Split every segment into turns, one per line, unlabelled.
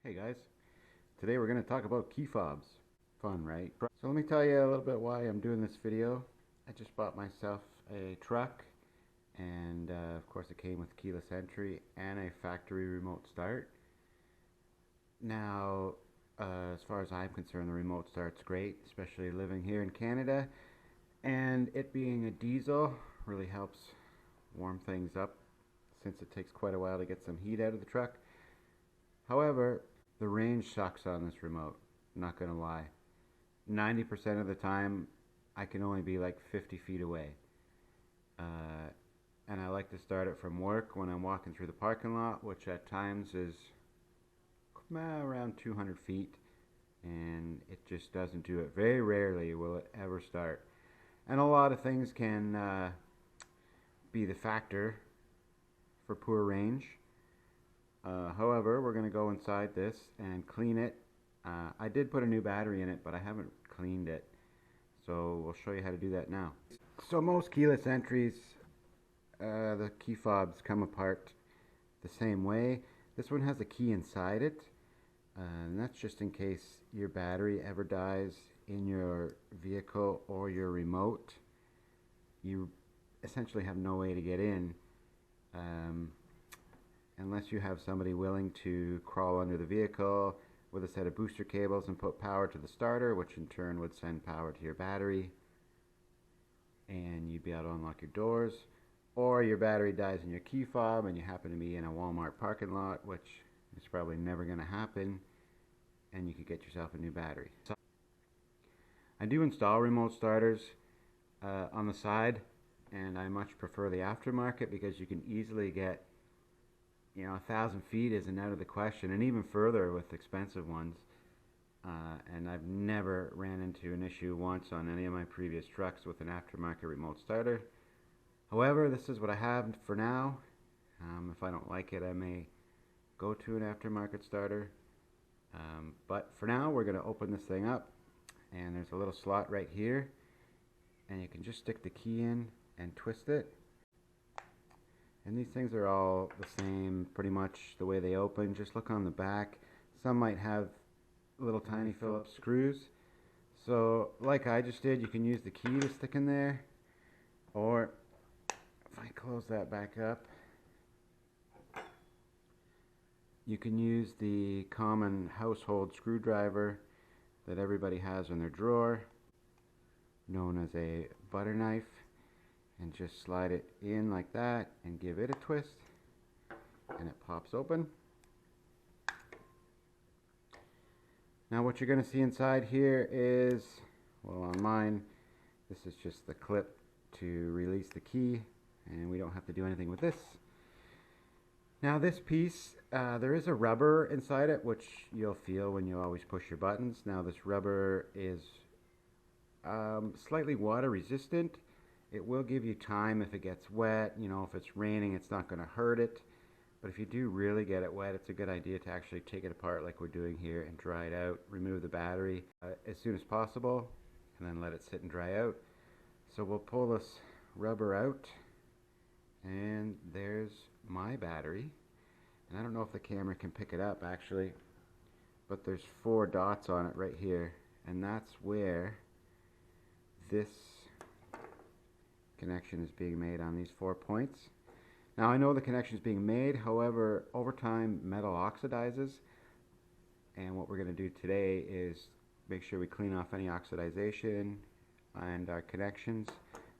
Hey guys, today we're going to talk about key fobs. Fun, right? So let me tell you a little bit why I'm doing this video. I just bought myself a truck and of course it came with keyless entry and a factory remote start. Now, as far as I'm concerned, the remote start's great, especially living here in Canada, and it being a diesel really helps warm things up since it takes quite a while to get some heat out of the truck. However, the range sucks on this remote, not gonna lie. 90% of the time, I can only be like 50 feet away. Uh, and I like to start it from work when I'm walking through the parking lot, which at times is around 200 feet, and it just doesn't do it. Very rarely will it ever start. And a lot of things can be the factor for poor range. However, we're going to go inside this and clean it. I did put a new battery in it, but I haven't cleaned it. So we'll show you how to do that now. So most keyless entries, the key fobs come apart the same way. This one has a key inside it, and that's just in case your battery ever dies in your vehicle or your remote. You essentially have no way to get in. Unless you have somebody willing to crawl under the vehicle with a set of booster cables and put power to the starter, which in turn would send power to your battery, and you'd be able to unlock your doors. Or your battery dies in your key fob and you happen to be in a Walmart parking lot, which is probably never going to happen, and you could get yourself a new battery. So I do install remote starters on the side, and I much prefer the aftermarket because you can easily get 1,000 feet isn't out of the question, and even further with expensive ones. And I've never ran into an issue once on any of my previous trucks with an aftermarket remote starter. However, this is what I have for now. If I don't like it, I may go to an aftermarket starter. But for now, we're going to open this thing up, and there's a little slot right here, and you can just stick the key in and twist it. And these things are all the same, pretty much the way they open. Just look on the back. Some might have little tiny Phillips screws. So, like I just did, you can use the key to stick in there. Or, if I close that back up, you can use the common household screwdriver that everybody has in their drawer, known as a butter knife. And just slide it in like that and give it a twist, and it pops open. Now what you're going to see inside here is, well, on mine, this is just the clip to release the key, and we don't have to do anything with this. Now this piece, there is a rubber inside it, which you'll feel when you always push your buttons. Now this rubber is slightly water resistant. It will give you time if it gets wet. If it's raining, it's not going to hurt it. But if you do really get it wet, it's a good idea to actually take it apart like we're doing here and dry it out. Remove the battery as soon as possible, and then let it sit and dry out. So we'll pull this rubber out, and there's my battery. And I don't know if the camera can pick it up actually, but there's 4 dots on it right here, and that's where this connection is being made on these 4 points. Now I know the connection is being made, however, over time metal oxidizes, and what we're going to do today is make sure we clean off any oxidization and our connections.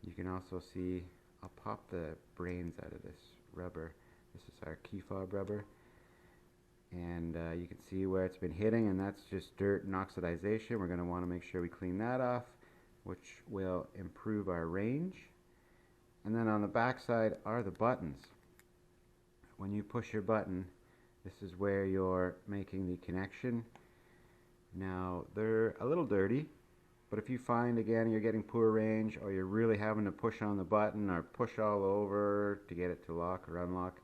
You can also see, I'll pop the brains out of this rubber. This is our key fob rubber, and you can see where it's been hitting, and that's just dirt and oxidization. We're going to want to make sure we clean that off, which will improve our range. And then on the back side are the buttons. When you push your button, this is where you're making the connection. Now they're a little dirty, but if you find again you're getting poor range, or you're really having to push on the button or push all over to get it to lock or unlock,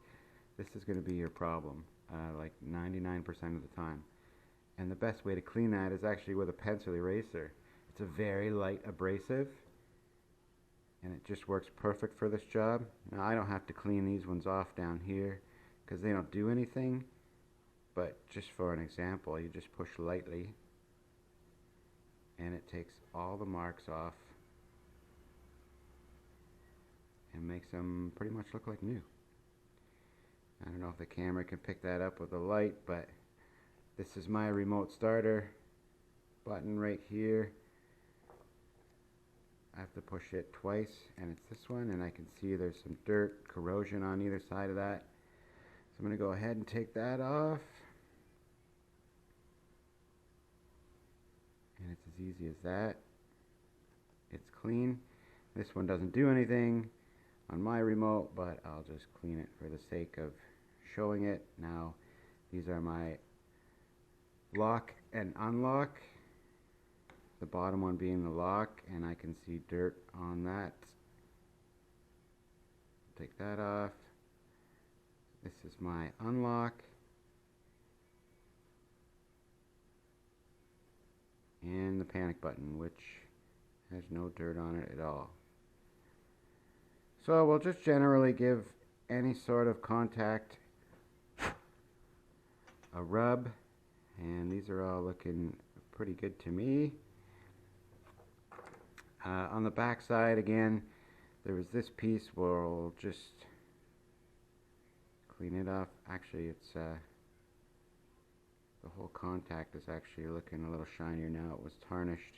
this is going to be your problem, like 99% of the time. And the best way to clean that is actually with a pencil eraser. It's a very light abrasive, and it just works perfect for this job. Now I don't have to clean these ones off down here because they don't do anything. but just for an example, you just push lightly and it takes all the marks off and makes them pretty much look like new. I don't know if the camera can pick that up with the light, but this is my remote starter button right here. I have to push it twice, and it's this one, and I can see there's some dirt, corrosion on either side of that. So I'm going to go ahead and take that off. And it's as easy as that. It's clean. This one doesn't do anything on my remote, but I'll just clean it for the sake of showing it. Now, these are my lock and unlock. The bottom one being the lock, and I can see dirt on that. Take that off. This is my unlock. And the panic button, which has no dirt on it at all. So we'll just generally give any sort of contact a rub, and these are all looking pretty good to me. On the back side, again, there was this piece where we'll just clean it off. Actually, it's the whole contact is actually looking a little shinier now. It was tarnished.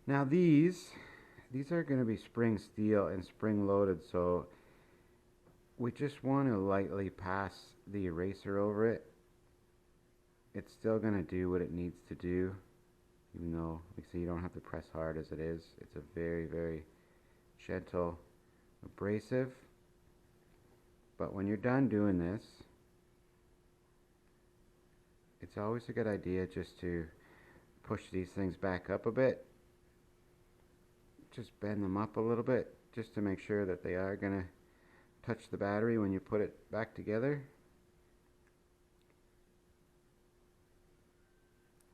Now these are going to be spring steel and spring loaded, so we just want to lightly pass the eraser over it. It's still going to do what it needs to do, even though, like I say, you don't have to press hard as it is. It's a very, very gentle abrasive. But when you're done doing this, it's always a good idea just to push these things back up a bit. Just bend them up a little bit, just to make sure that they are going to touch the battery when you put it back together.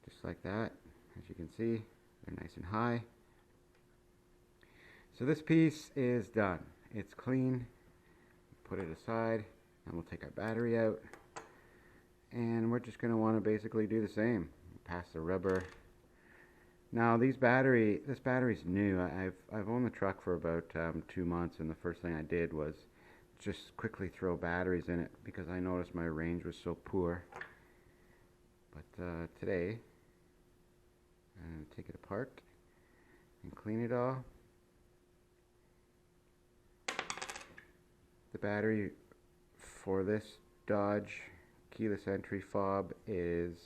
Just like that. As you can see, they're nice and high. So this piece is done. It's clean. Put it aside, and we'll take our battery out. And we're just going to want to basically do the same. Pass the rubber. Now this battery's new. I've owned the truck for about 2 months, and the first thing I did was just quickly throw batteries in it because I noticed my range was so poor. But today, I'm going to take it apart and clean it all. The battery for this Dodge keyless entry fob is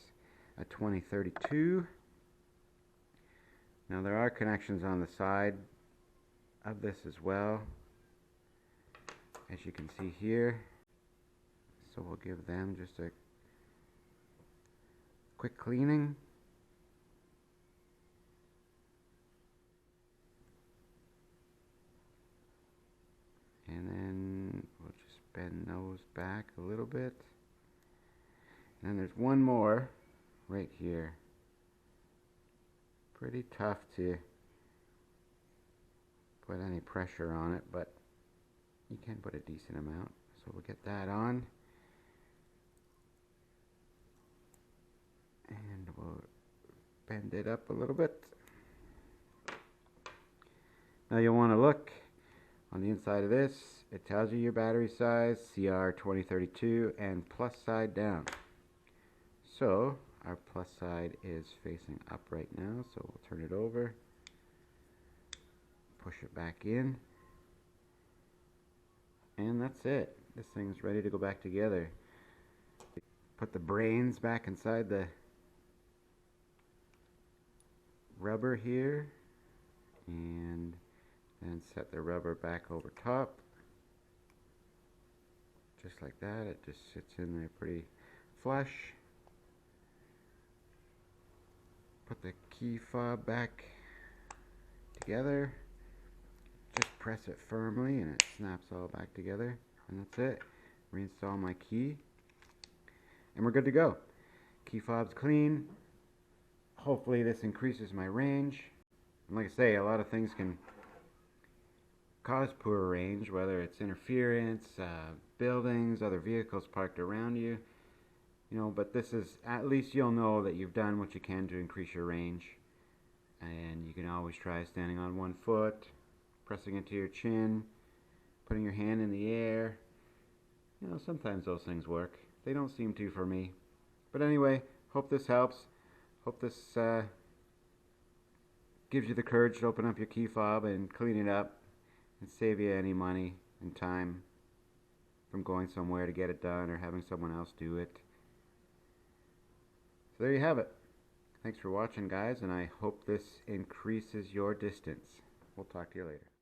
a 2032. Now there are connections on the side of this as well, as you can see here. So we'll give them just a quick cleaning. And then we'll just bend those back a little bit. And then there's one more right here. Pretty tough to put any pressure on it, but you can put a decent amount. So we'll get that on. And we'll bend it up a little bit. Now you'll want to look on the inside of this. It tells you your battery size, CR 2032, and plus side down. So our plus side is facing up right now, so we'll turn it over, push it back in, and that's it. This thing's ready to go back together. Put the brains back inside the rubber here, and then set the rubber back over top. Just like that. It just sits in there pretty flush. Put the key fob back together. Just press it firmly and it snaps all back together. And that's it. Reinstall my key. And we're good to go. Key fob's clean. Hopefully this increases my range. And like I say, a lot of things can cause poor range, whether it's interference, buildings, other vehicles parked around you. But this is, at least you'll know that you've done what you can to increase your range. And you can always try standing on one foot, pressing into your chin, putting your hand in the air. Sometimes those things work. They don't seem to for me. But anyway, hope this helps. Hope this gives you the courage to open up your key fob and clean it up and save you any money and time from going somewhere to get it done or having someone else do it. So there you have it. Thanks for watching, guys, and I hope this increases your distance. We'll talk to you later.